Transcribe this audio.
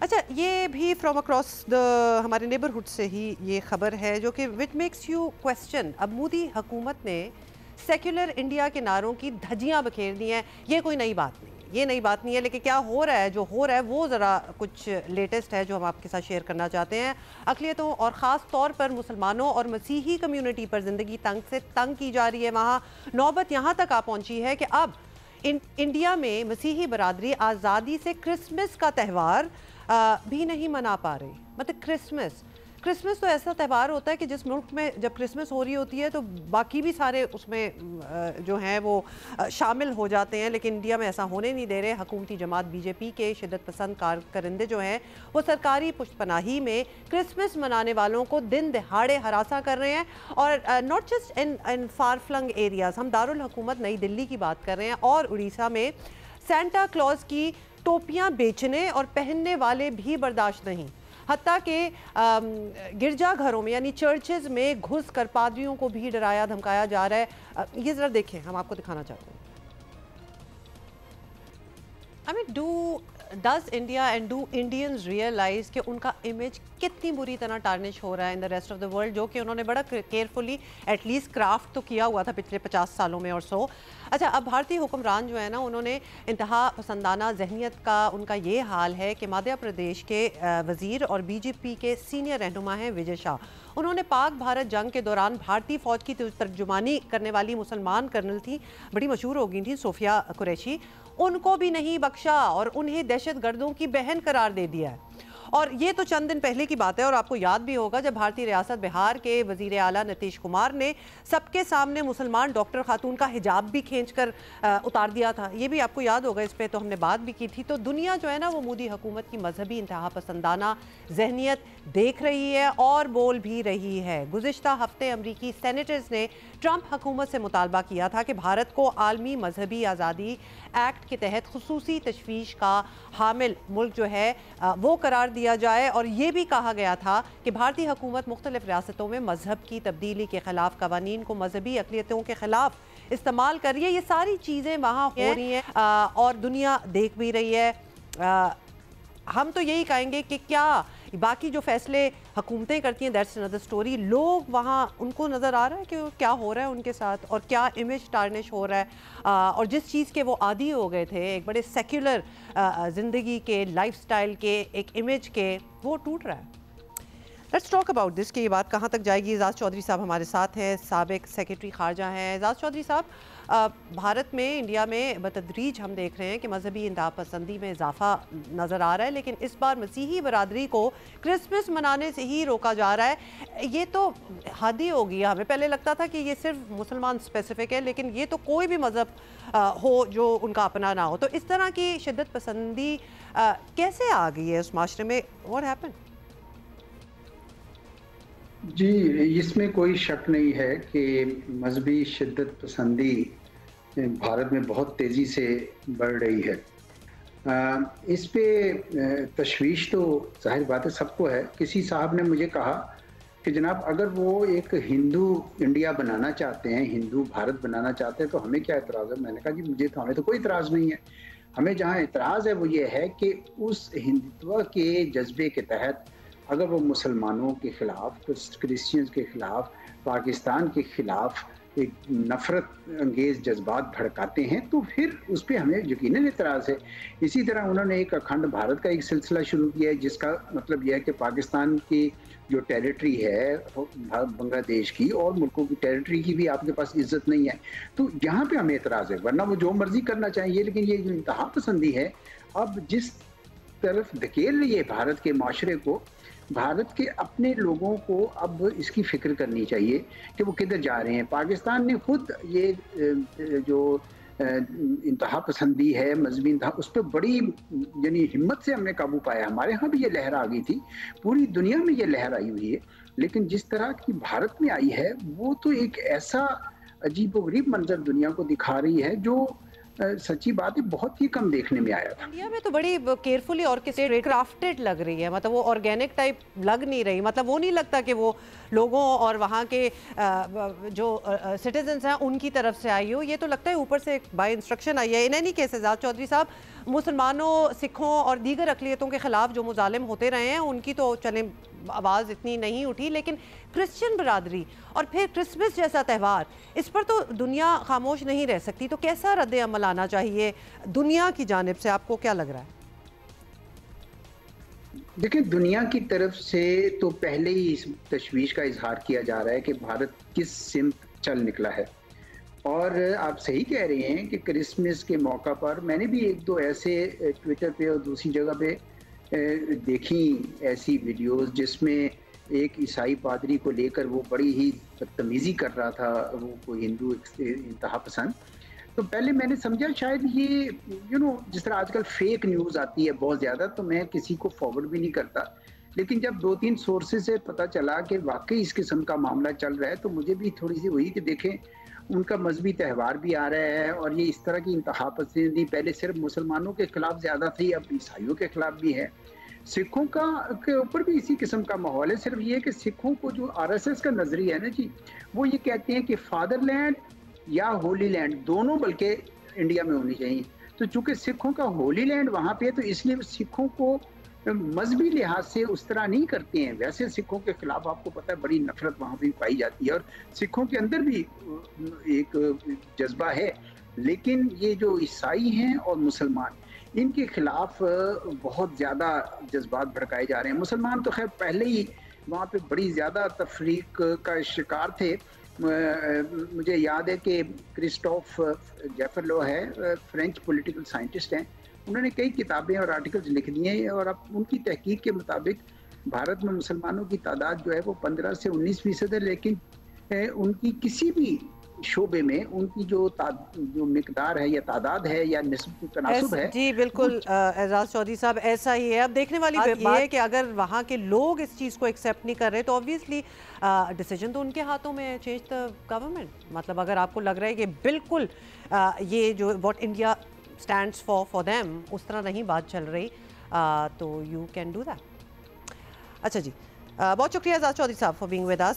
अच्छा, ये भी फ्रॉम अक्रॉस द हमारे नेबरहुड से ही ये खबर है जो कि विच मेक्स यू क्वेश्चन। अब मोदी हुकूमत ने सेक्युलर इंडिया के नारों की धज्जियां बखेर दी हैं। ये कोई नई बात नहीं है, ये नई बात नहीं है, लेकिन क्या हो रहा है, जो हो रहा है वो ज़रा कुछ लेटेस्ट है जो हम आपके साथ शेयर करना चाहते हैं। अक़लियतों और ख़ास तौर पर मुसलमानों और मसीही कम्यूनिटी पर ज़िंदगी तंग से तंग की जा रही है। वहाँ नौबत यहाँ तक आ पहुँची है कि अब इंडिया में मसीही बरादरी आज़ादी से क्रिसमस का त्यौहार भी नहीं मना पा रही। मतलब क्रिसमस क्रिसमस तो ऐसा त्यौहार होता है कि जिस मुल्क में जब क्रिसमस हो रही होती है तो बाकी भी सारे उसमें जो हैं वो शामिल हो जाते हैं, लेकिन इंडिया में ऐसा होने नहीं दे रहे। हुकूमती जमात बीजेपी के शिद्दत पसंद कारकरिंदे जो हैं वो सरकारी पुष्तपनाही में क्रिसमस मनाने वालों को दिन दहाड़े हरासा कर रहे हैं। और not just in far flung areas, हम दारुल हुकूमत नई दिल्ली की बात कर रहे हैं और उड़ीसा में सेंटा क्लॉज की टोपियां बेचने और पहनने वाले भी बर्दाश्त नहीं। हत्ता के गिरजाघरों में यानी चर्चेज में घुस कर पादरियों को भी डराया धमकाया जा रहा है। ये जरा देखें, हम आपको दिखाना चाहते हैं। I mean does India and do Indians realise कि उनका इमेज कितनी बुरी तरह टार्निश हो रहा है in the rest of the world, जो कि उन्होंने बड़ा केयरफुली एटलीस्ट क्राफ्ट तो किया हुआ था पिछले 50 सालों में और सो। अच्छा, अब भारतीय हुक्मरान जो है ना, उन्होंने इंतहा पसंदाना जहनीत का उनका ये हाल है कि मध्य प्रदेश के वज़ीर और बीजेपी के सीनियर रहनुमा हैं विजय शाह। उन्होंने पाक भारत जंग के दौरान भारतीय फ़ौज की तर्जुमानी करने वाली मुसलमान कर्नल थी, बड़ी मशहूर हो गई थी, सोफिया कुरैशी, उनको भी नहीं बख्शा और उन्हें दहशतगर्दों की बहन करार दे दिया है। और ये तो चंद दिन पहले की बात है और आपको याद भी होगा जब भारतीय रियासत बिहार के वजीर आला नीतीश कुमार ने सबके सामने मुसलमान डॉक्टर खातून का हिजाब भी खींचकर उतार दिया था। ये भी आपको याद होगा, इस पर तो हमने बात भी की थी। तो दुनिया जो है ना वो मोदी हुकूमत की मजहबी इंतहा पसंदाना जहनीत देख रही है और बोल भी रही है। गुज़िश्ता हफ्ते अमरीकी सेनेटर्स ने ट्रंप हुकूमत से मुतालबा किया था कि भारत को आलमी मजहबी आज़ादी एक्ट के तहत खुसूसी तशवीश का हामिल मुल्क जो है वो करार दिया जाए। और ये भी कहा गया था कि भारतीय हुकूमत मुख्तलिफ रियासतों में मजहब की तब्दीली के खिलाफ कवानीन को मजहबी अक़लियतों के खिलाफ इस्तेमाल कर रही है। ये सारी चीज़ें वहाँ हो रही हैं और दुनिया देख भी रही है। हम तो यही कहेंगे कि क्या बाकी जो फैसले हुकूमतें करती हैं दैट्स अनदर स्टोरी। लोग वहाँ उनको नज़र आ रहा है कि क्या हो रहा है उनके साथ और क्या इमेज टार्निश हो रहा है और जिस चीज़ के वो आदी हो गए थे, एक बड़े सेक्युलर ज़िंदगी के, लाइफस्टाइल के, एक इमेज के, वो टूट रहा है। लेट्स टॉक अबाउट दिस कि ये बात कहाँ तक जाएगी। एजाज चौधरी साहब हमारे साथ हैं, साबिक सेक्रेटरी खारजा हैं। एजाज चौधरी साहब, भारत में, इंडिया में बतदरीज हम देख रहे हैं कि मजहबी इंतहा पसंदी में इजाफा नज़र आ रहा है, लेकिन इस बार मसीही बरादरी को क्रिसमस मनाने से ही रोका जा रहा है। ये तो हद ही हो गई। हमें पहले लगता था कि ये सिर्फ मुसलमान स्पेसिफिक है, लेकिन ये तो कोई भी मज़हब हो जो उनका अपना ना हो। तो इस तरह की शिद्दत पसंदी कैसे आ गई है उस माशरे में? What happened? जी, इसमें कोई शक नहीं है कि मजहबी शिद्दत पसंदी भारत में बहुत तेज़ी से बढ़ रही है। इस पे तशवीश तो ज़ाहिर बात है सबको है। किसी साहब ने मुझे कहा कि जनाब अगर वो एक हिंदू इंडिया बनाना चाहते हैं, हिंदू भारत बनाना चाहते हैं तो हमें क्या एतराज़ है? मैंने कहा जी मुझे तो, हमें तो कोई एतराज़ नहीं है। हमें जहाँ एतराज़ है वो ये है कि उस हिंदुत्व के जज्बे के तहत अगर वो मुसलमानों के ख़िलाफ़, क्रिश्चियंस के ख़िलाफ़, पाकिस्तान के ख़िलाफ़ एक नफ़रत अंगेज़ जज्बात भड़काते हैं तो फिर उस पर हमें यकीनन एतराज़ है। इसी तरह उन्होंने एक अखंड भारत का एक सिलसिला शुरू किया है जिसका मतलब यह है कि पाकिस्तान की जो टेरिटरी है बांग्लादेश की और मुल्कों की टेरिटरी की भी आपके पास इज्जत नहीं है। तो यहाँ पे हमें एतराज़ है, वरना वो जो मर्जी करना चाहिए। लेकिन ये जो इंतहा पसंदी है अब जिस तरफ धकेल रही है भारत के माशरे को, भारत के अपने लोगों को अब इसकी फिक्र करनी चाहिए कि वो किधर जा रहे हैं। पाकिस्तान ने खुद ये जो इंतहा पसंदी है, मजहबी इंतहा, उस पर बड़ी यानी हिम्मत से हमने काबू पाया। हमारे यहाँ भी ये लहर आ गई थी, पूरी दुनिया में ये लहर आई हुई है, लेकिन जिस तरह की भारत में आई है वो तो एक ऐसा अजीबोगरीब मंजर दुनिया को दिखा रही है जो सच्ची बात है बहुत ही कम देखने में आया था। इंडिया में तो बड़ी केयरफुली ऑर्केस्ट्रेटेड क्राफ्टेड लग रही है, मतलब वो ऑर्गेनिक टाइप लग नहीं रही, मतलब वो नहीं लगता कि वो लोगों और वहाँ के जो सिटीजन्स हैं उनकी तरफ से आई हो। ये तो लगता है ऊपर से बाय इंस्ट्रक्शन आई है। In any case Ejaz Chaudhary साहब, मुसलमानों, सिखों और दीगर अक़लियतों के ख़िलाफ़ जो मुजालिम होते रहे हैं उनकी तो चलें आवाज़ इतनी नहीं उठी, लेकिन क्रिश्चियन बरादरी और फिर क्रिसमस जैसा त्यौहार, इस पर तो दुनिया खामोश नहीं रह सकती। तो कैसा रद्द अमल आना चाहिए दुनिया की जानिब से, आपको क्या लग रहा है? देखिए, दुनिया की तरफ से तो पहले ही इस तशवीश का इजहार किया जा रहा है कि भारत किस सिमत चल निकला है। और आप सही कह रहे हैं कि क्रिसमस के मौका पर मैंने भी एक दो ऐसे ट्विटर पे और दूसरी जगह पे देखी ऐसी वीडियोस जिसमें एक ईसाई पादरी को लेकर वो बड़ी ही बदतमीजी कर रहा था, वो कोई हिंदू इंतहा पसंद। तो पहले मैंने समझा शायद ये जिस तरह आजकल फेक न्यूज़ आती है बहुत ज़्यादा, तो मैं किसी को फॉरवर्ड भी नहीं करता। लेकिन जब 2-3 सोर्सेज से पता चला कि वाकई इस किस्म का मामला चल रहा है, तो मुझे भी थोड़ी सी हुई कि देखें उनका मजहबी त्यौहार भी आ रहा है और ये इस तरह की इंतहा पसंदी पहले सिर्फ मुसलमानों के खिलाफ ज़्यादा थी, अब ईसाइयों के खिलाफ भी है। सिखों का के ऊपर भी इसी किस्म का माहौल है। सिर्फ ये कि सिखों को जो आरएसएस का नजरिया है ना जी, वो ये कहते हैं कि फादरलैंड या होली लैंड दोनों बल्कि इंडिया में होनी चाहिए। तो चूंकि सिखों का होली लैंड वहाँ पे है, तो इसलिए सिखों को मजहबी लिहाज से उस तरह नहीं करते हैं। वैसे सिखों के खिलाफ आपको पता है बड़ी नफरत वहाँ भी पाई जाती है और सिखों के अंदर भी एक जज्बा है। लेकिन ये जो ईसाई हैं और मुसलमान, इनके खिलाफ बहुत ज़्यादा जज्बात भड़काए जा रहे हैं। मुसलमान तो खैर पहले ही वहाँ पे बड़ी ज़्यादा तफरीक का शिकार थे। मुझे याद है कि क्रिस्टोफ जेफरलो है, फ्रेंच पॉलिटिकल साइंटिस्ट हैं, उन्होंने कई किताबें और आर्टिकल्स लिख दिए हैं और अब उनकी तहकीक के मुताबिक भारत में मुसलमानों की तादाद जो है वो 15 से 19% है। लेकिन उनकी किसी भी शोबे में उनकी जो मिकदार है या तादाद है या तनासुब है। जी बिल्कुल एजाज चौधरी साहब, ऐसा ही है। अब देखने वाली बात ये है कि अगर वहाँ के लोग इस चीज़ को एक्सेप्ट नहीं कर रहे तो ऑब्वियसली डिसीजन तो उनके हाथों में है, चेंज द गवर्नमेंट। मतलब अगर आपको लग रहा है कि बिल्कुल ये जो what India stands for them उस तरह नहीं बात चल रही, तो यू कैन डू दैट। अच्छा जी, बहुत शुक्रिया एजाज चौधरी साहब फॉर बीइंग विद अस।